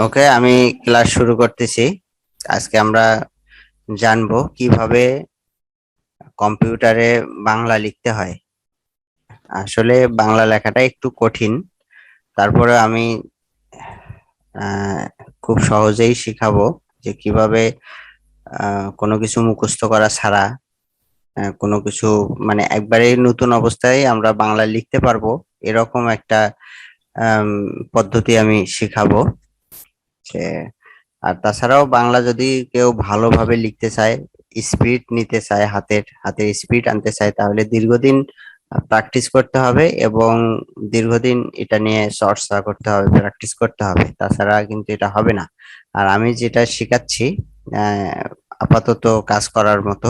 ওকে, আমি ক্লাস শুরু করতেছি। আজকে আমরা জানবো কিভাবে কম্পিউটারে বাংলা লিখতে হয়। আসলে বাংলা লেখাটা একটু কঠিন, তারপরে আমি আহ, খুব সহজেই শিখাবো যে কিভাবে কোনো কিছু মুখস্থ করা ছাড়া কোনো কিছু মানে একবারে নতুন অবস্থায় আমরা বাংলা লিখতে পারবো, এরকম একটা আম, পদ্ধতি আমি শিখাবো। যে আর তাছাড়াও বাংলা যদি কেউ ভালোভাবে লিখতে চায়, স্পিড নিতে চায়, হাতের হাতের স্পিড আনতে চায়, তাহলে দীর্ঘদিন প্র্যাকটিস করতে হবে এবং দীর্ঘদিন এটা নিয়ে চর্চা করতে হবে, প্র্যাকটিস করতে হবে, তাছাড়া কিন্তু এটা হবে না। আর আমি যেটা শেখাচ্ছি আহ, আপাতত কাজ করার মতো,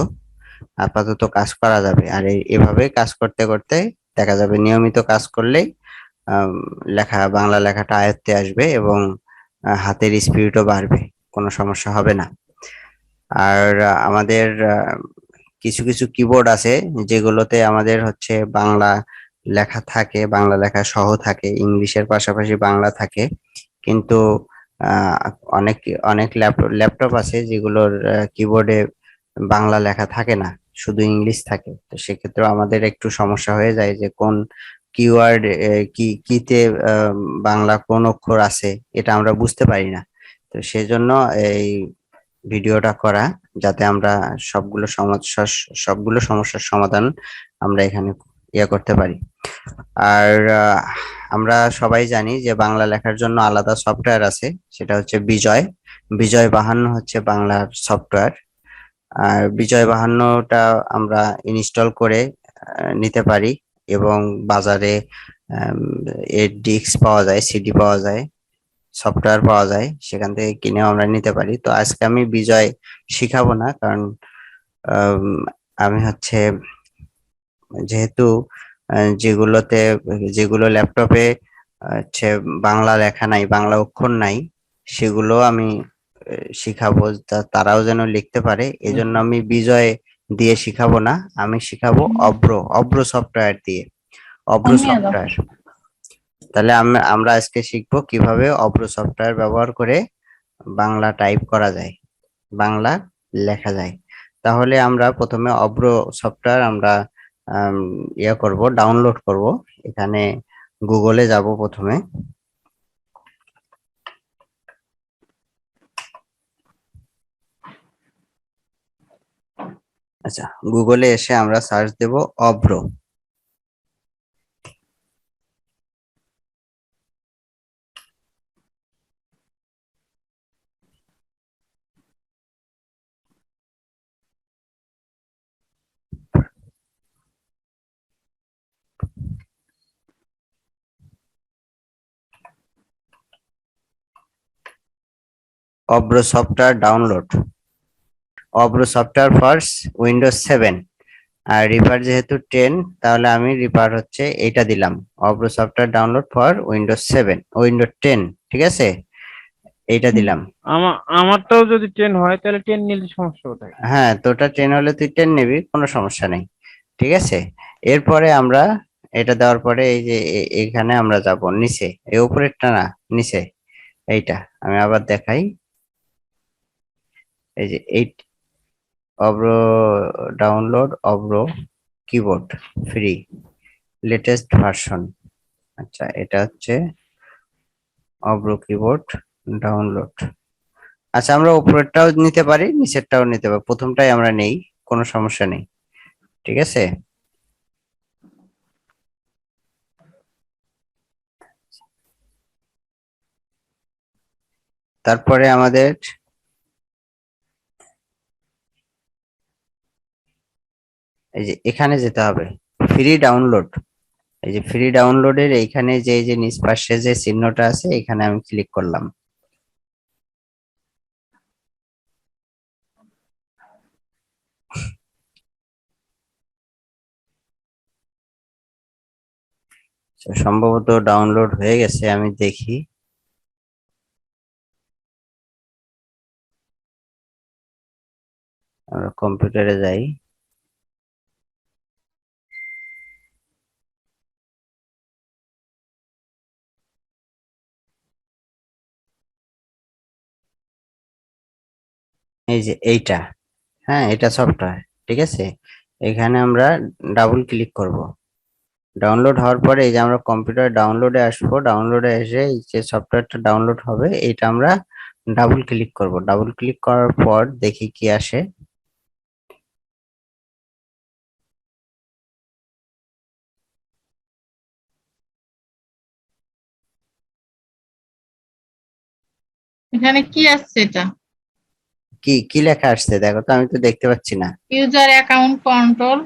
আপাতত কাজ করা যাবে। আর এভাবে কাজ করতে করতে দেখা যাবে নিয়মিত কাজ করলেই আম, বাংলা লেখাটা আয়ত্তে আসবে এবং হাতের স্পিডও বাড়বে, কোনো সমস্যা হবে না। আর আমাদের কিছু কিছু কিবোর্ড আছে যেগুলোতে আমাদের হচ্ছে বাংলা লেখা থাকে, বাংলা লেখা সহ থাকে, ইংলিশের পাশাপাশি বাংলা থাকে। কিন্তু আহ, অনেক অনেক ল্যাপটপ আছে যেগুলোর কিবোর্ডে বাংলা লেখা থাকে না, শুধু ইংলিশ থাকে। তো সেক্ষেত্রে আমাদের একটু সমস্যা হয়ে যায় যে কোন কিওয়ার্ড কিতে বাংলা কোন অক্ষর আছে, এটা আমরা বুঝতে পারি না। তো সেজন্য এই ভিডিওটা করা, যাতে আমরা সবগুলো সমস্যার সমাধান আমরা এখানে করতে পারি। আর আমরা সবাই জানি যে বাংলা লেখার জন্য আলাদা সফটওয়্যার আছে, সেটা হচ্ছে বিজয়। বিজয় 52 হচ্ছে বাংলার সফটওয়্যার। আর বিজয় 52টা আমরা ইনস্টল করে নিতে পারি এবং বাজারে আম, এর ডিস্ক পাওয়া যায়, সিডি পাওয়া যায়, সফটওয়্যার পাওয়া যায়, সেখান থেকে কিনেও আমরা নিতে পারি। তো আজকে আমি বিজয় শিখাবো না, কারণ আম, আমি হচ্ছে যেহেতু যেগুলো ল্যাপটপে হচ্ছে বাংলা লেখা নাই, বাংলা অক্ষর নাই, সেগুলো আমি শিখাবো, তারাও যেন লিখতে পারে। এজন্য আমি বিজয় দিয়ে শিখাবো না, আমি শিখাবো অব্র, অব্র সফটওয়্যার দিয়ে, অব্র সফটওয়্যার। তাহলে আমরা আজকে শিখবো কিভাবে অব্র সফটওয়্যার ব্যবহার করে বাংলা টাইপ করা যায়, বাংলা লেখা যায়। তাহলে আমরা প্রথমে অব্র সফটওয়্যার আমরা আম, করব, ডাউনলোড করব। এখানে গুগলে যাব প্রথমে। আচ্ছা, গুগলে এসে আমরা সার্চ দেব অব্র। অব্র সফটওয়্যার ডাউনলোড, অব্র সফটওয়্যার ফর উইন্ডোজ 7। আর রিপার যেহেতু 10, তাহলে আমি রিপার হচ্ছে এইটা দিলাম, অব্র software download for Windows 7, Windows 10। ঠিক আছে, এইটা দিলাম। আমারটাও যদি 10 হয় তাহলে 10 নিলে সমস্যা কোথায়? হ্যাঁ, তোটা 10 হলে তুই 10 নিবি, কোনো সমস্যা নেই। ঠিক আছে, এরপরে আমরা এটা দেওয়ার পরে এই যে এইখানে আমরা যাব নিচে, এই উপরেরটা না, নিচে এইটা আমি আবার দেখাই। এই যে এই অব্র ডাউনলোড, অব্র কিবোর্ড ফ্রি লেটেস্ট ভার্সন। আচ্ছা, এটা হচ্ছে অব্র কিবোর্ড ডাউনলোড। আচ্ছা, আমরা উপরেরটাও নিতে পারি, নিচেরটাও নিতে পারি, প্রথমটাই আমরা নেই, কোনো সমস্যা নেই। ঠিক আছে, তারপরে আমাদের এই যে এখানে যেতে হবে, ফ্রি ডাউনলোড। এই যে ফ্রি ডাউনলোডের এইখানে যে এই যে নিচ পাশে যে চিহ্নটা আছে, এখানে আমি ক্লিক করলাম। তো সম্ভবত ডাউনলোড হয়ে গেছে, আমি দেখি। আমরা কম্পিউটারে যাই। এই যে এইটা, হ্যাঁ এটা সফটওয়্যার, ঠিক আছে। এখানে আমরা ডাবল ক্লিক করব। ডাউনলোড হওয়ার পরে এই যে আমরা কম্পিউটার ডাউনলোডে আসবো, ডাউনলোডে এসে এই যে সফটওয়্যারটা ডাউনলোড হবে এটা আমরা ডাবল ক্লিক করব। ডাবল ক্লিক করার পর দেখি কি আসে। এখানে কি আসছে এটা? কি কি লেখা আসছে দেখো তো, আমি তো দেখতে পাচ্ছি না। User account control,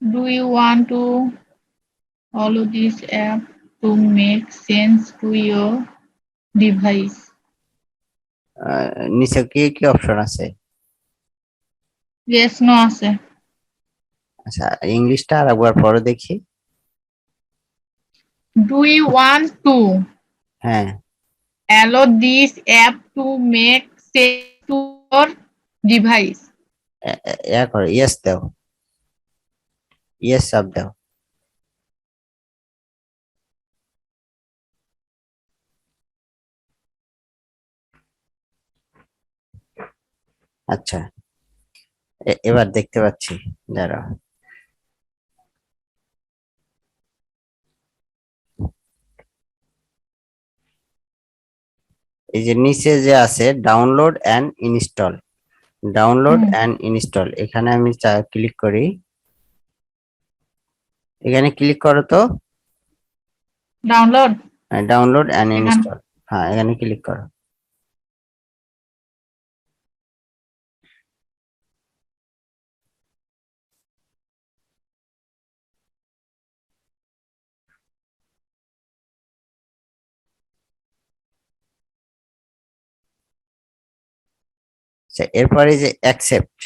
do you want to follow this app to make sense to your device? নিচে কি কি অপশন আছে? Yes, no আছে। আচ্ছা, ইংলিশটা আর একবার পরে দেখি। Do you want to হ্যাঁ, allow this app to make sense to your device? করো, ইয়েস দাও, ইয়েস চাপ দাও। আচ্ছা, এবার দেখতে পাচ্ছি, দাঁড়াও। এই যে নিচে যে আছে download and install, download and install, এখানে আমি ক্লিক করি। এখানে ক্লিক করো তো, ডাউনলোড ডাউনলোড অ্যান্ড এখানে ইনস্টল, হ্যাঁ এখানে ক্লিক করো। আচ্ছা, এরপরে যে অ্যাকসেপ্ট,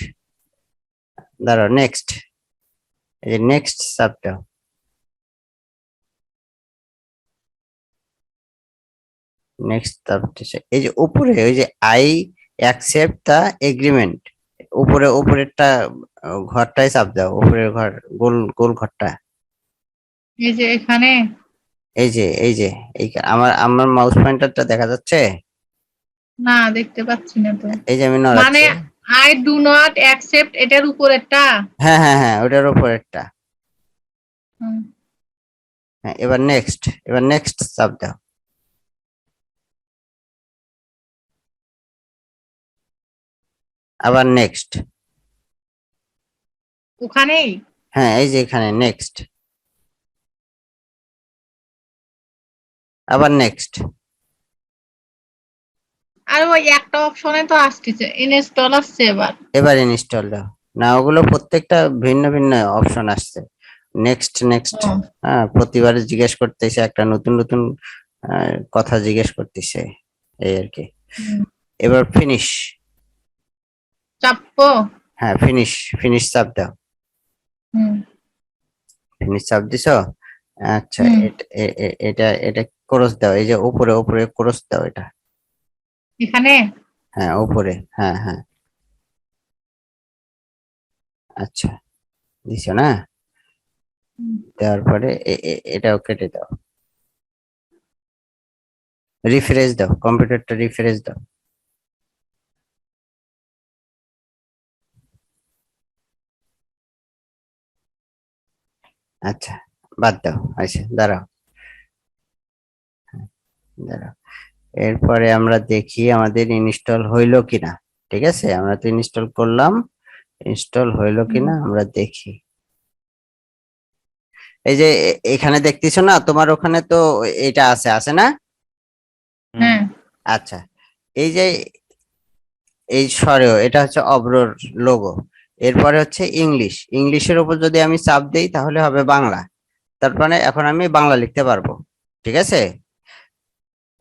দাঁড়াও নেক্সট, এই যে নেক্সট চাপ দাও। নেক্সট চাপতেছে, এই যে উপরে ওই যে আই অ্যাকসেপ্ট দা এগ্রিমেন্ট, উপরে উপরেরটা ঘরটায় চাপ দাও, উপরের ঘর, গোল গোল ঘরটা। এই যে এখানে এই যে এই আমার আমার মাউস পয়েন্টারটা দেখা যাচ্ছে? না, দেখতে পাচ্ছি না তো। এই যে আমি মানে নড়াচ্ছি। আই ডু নট অ্যাকসেপ্ট এটার উপরেরটা? হ্যাঁ হ্যাঁ হ্যাঁ, ওটার উপরেরটা। হুম, হ্যাঁ, এবার নেক্সট, এবার নেক্সট চাপ দাও। আবার নেক্সট। ওখানেই? হ্যাঁ, এই যে এখানে নেক্সট, আবার নেক্সট। আর ওই একটা অপশনে তো আসতেছে ইনস্টল আসছে এবার। এবার ইনস্টল দাও। না, ওগুলো প্রত্যেকটা ভিন্ন ভিন্ন অপশন আসছে। নেক্সট নেক্সট, ও, হ্যাঁ প্রতিবারে জিজ্ঞেস করতেছে, একটা নতুন নতুন কথা জিজ্ঞেস করতেছে, এই আর কি। হুম, এবার ফিনিশ। চাপবো? হ্যাঁ ফিনিশ, ফিনিশ চাপ দাও। হুম ফিনিশ চাপ দিছো? আচ্ছা, হুম, এটা এটা ক্রস দাও, এই যে উপরে উপরে ক্রস দাও এটা। এখানে? হ্যাঁ উপরে, হ্যাঁ হ্যাঁ। আচ্ছা, দিছো না? হুম, দেওয়ার পরে এটাও কেটে দাও, রিফ্রেশ দাও, কম্পিউটারটা রিফ্রেশ দাও। আচ্ছা, বাদ দাও। আচ্ছা দাঁড়াও, দাঁড়াও। এরপরে আমরা দেখি আমাদের ইনস্টল হইলো কিনা। ঠিক আছে, আমরা তো ইনস্টল করলাম, ইনস্টল হইলো হুম, কিনা আমরা দেখি। এই যে এখানে দেখতেছো না, তোমার ওখানে তো এটা আছে, আছে না? হ্যাঁ, আচ্ছা, এই যে এই সরেও এটা হচ্ছে অব্রর লোগো। এরপরে হচ্ছে ইংলিশ, ইংলিশের উপর যদি আমি চাপ দেই তাহলে হবে বাংলা। তার মানে এখন আমি বাংলা লিখতে পারবো, ঠিক আছে।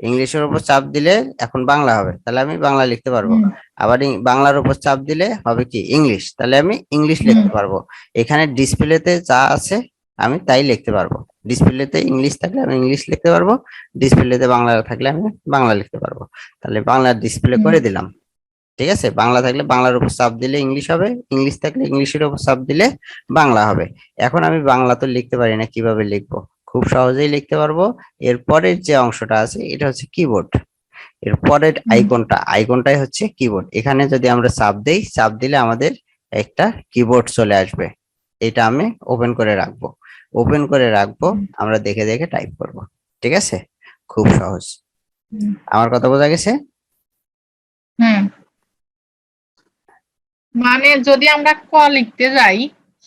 ইংলিশের উপর চাপ দিলে এখন বাংলা হবে, তাহলে আমি বাংলা লিখতে পারবো। হুম, আবার বাংলার উপর চাপ দিলে হবে কি ইংলিশ, তাহলে আমি ইংলিশ হুম, লিখতে পারবো। এখানে ডিসপ্লেতে যা আছে আমি তাই লিখতে পারবো। ডিসপ্লেতে ইংলিশ থাকলে আমি ইংলিশ লিখতে পারবো, ডিসপ্লেতে বাংলা থাকলে আমি বাংলা লিখতে পারবো। তাহলে বাংলা ডিসপ্লে হুম, করে দিলাম, ঠিক আছে। বাংলা থাকলে বাংলার উপর চাপ দিলে ইংলিশ হবে, ইংলিশ থাকলে ইংলিশের উপর চাপ দিলে বাংলা হবে। এখন আমি বাংলা তো লিখতে পারি না, কিভাবে লিখবো? খুব সহজেই লিখতে পারবো। এরপরের যে অংশটা আছে এটা হচ্ছে কিবোর্ড। এর পরের হুম, আইকনটাই হচ্ছে কিবোর্ড। এখানে যদি আমরা চাপ দেই, চাপ দিলে আমাদের একটা কিবোর্ড চলে আসবে। এটা আমি ওপেন করে রাখবো, হুম, আমরা দেখে দেখে টাইপ করব। ঠিক আছে, খুব সহজ। হুম, আমার কথা বোঝা গেছে? হুম। মানে যদি আমরা ক লিখতে যাই,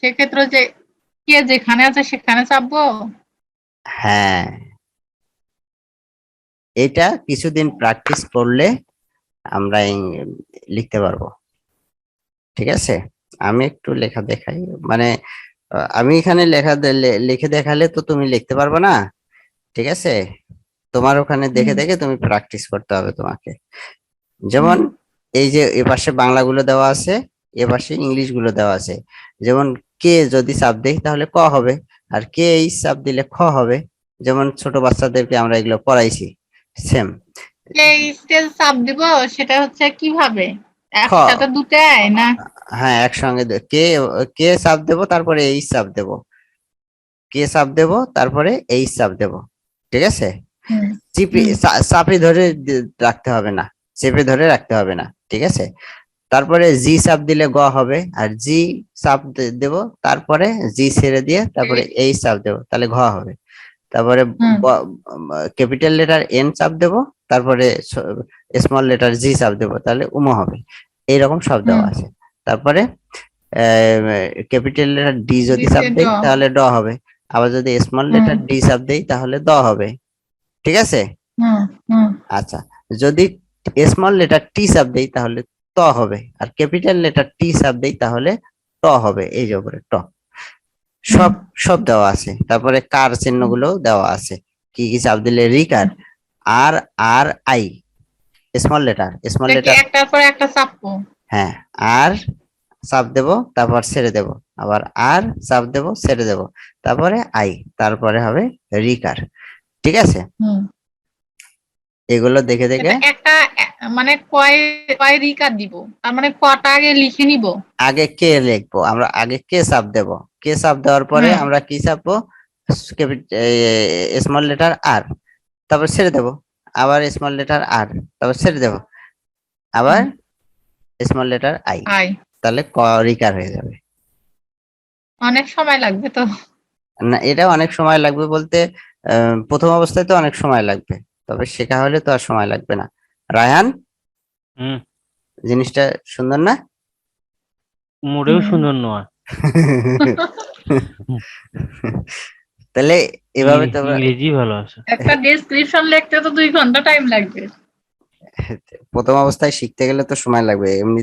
সেক্ষেত্রে যে কে যেখানে আছে সেখানে চাপবো। হ্যাঁ, এটা কিছুদিন প্র্যাকটিস করলে আমরা লিখতে পারবো। ঠিক আছে, আমি একটু লেখা দেখাই। মানে আমি এখানে লিখে দেখালে তো তুমি লিখতে পারবে না। ঠিক আছে, তোমার ওখানে দেখে হুম, দেখে তুমি প্র্যাকটিস করতে হবে তোমাকে। হুম, যেমন এই যে এপাশে বাংলাগুলো দেওয়া আছে, এপাশে ইংলিশ গুলো দেওয়া আছে। যেমন কে যদি চাপ দেই তাহলে ক হবে, আর কে এই চাপ দিলে খ হবে। যেমন ছোট বাচ্চাদেরকে আমরা এগুলো পড়াইছি, সেম। এই স্টেজ চাপ দিব, সেটা হচ্ছে কিভাবে? খ, একসাথে দুটাই না? হ্যাঁ একসঙ্গে কে, কে চাপ দেবো তারপরে এই চাপ দেবো, কে চাপ দেবো তারপরে এই চাপ দেবো। ঠিক আছে, হুম, চিপি হুম, চাপে ধরে রাখতে হবে না, চেপে ধরে রাখতে হবে না। ঠিক আছে, তারপরে জি চাপ দিলে গ হবে, আর জি চাপ দেব, তারপরে জি ছেড়ে দিয়ে তারপরে এই চাপ দেব, তাহলে ঘ হবে। তারপরে হুম, ক্যাপিটাল লেটার এন চাপ দেব, তারপরে স্মল লেটার জি চাপ দেব, তাহলে উম হবে। এইরকম সব দেওয়া হুম। আছে। তারপরে ক্যাপিটাল লেটার ডি যদি চাপ দিছে ড। দেই তাহলে ড হবে, আবার যদি স্মল হুম, লেটার ডি চাপ দেই তাহলে দ হবে। ঠিক আছে, হুম, হুম, আচ্ছা, যদি স্মল লেটার টি চাপ দেই তাহলে ত হবে, আর ক্যাপিটাল লেটার টি চাপ দেই তাহলে ট হবে। এই যে উপরে ট, হুম, সব সব দেওয়া আছে। তারপরে কার চিহ্ন হুম। গুলো দেওয়া আছে, কি কি চাপ দিলে রিকার। আর, আর আই, স্মল এটা কি লেটার, একটার পর একটা চাপবো? হ্যাঁ, আর চাপ দেব, তারপর ছেড়ে দেব, আবার আর চাপ দেব, ছেড়ে দেব, তারপরে আই, তারপরে হবে রিকার। ঠিক আছে, হুম। এগুলো দেখে দেখে এটা একটা মানে কয় কয় রিকার দিব? তার মানে কটা আগে লিখে নিব? আগে কে লিখবো আমরা, আগে কে চাপ দেব, কে চাপ দেওয়ার পরে হুম, আমরা কি চাপবো, স্মল লেটার আর, তারপর ছেড়ে দেব, আবার স্মল লেটার আর, তারপর ছেড়ে দেব, আবার হুম। Small letter I, I. তাহলে ক রিকার হয়ে যাবে। অনেক সময় লাগবে তো। না, এটা অনেক সময় লাগবে বলতে প্রথম অবস্থায় তো অনেক সময় লাগবে, তবে শেখা হলে তো আর সময় লাগবে না। রায়হান, হুম। জিনিসটা সুন্দর না? মোটেও হুম। সুন্দর নয়। হুম, তাহলে এভাবে তোমরা ইংরেজি ভালো আছে। একটা ডেসক্রিপশন লিখতে তো 2 ঘন্টা টাইম লাগবে। প্রথম অবস্থায় শিখতে গেলে তো সময় লাগবে এমনি।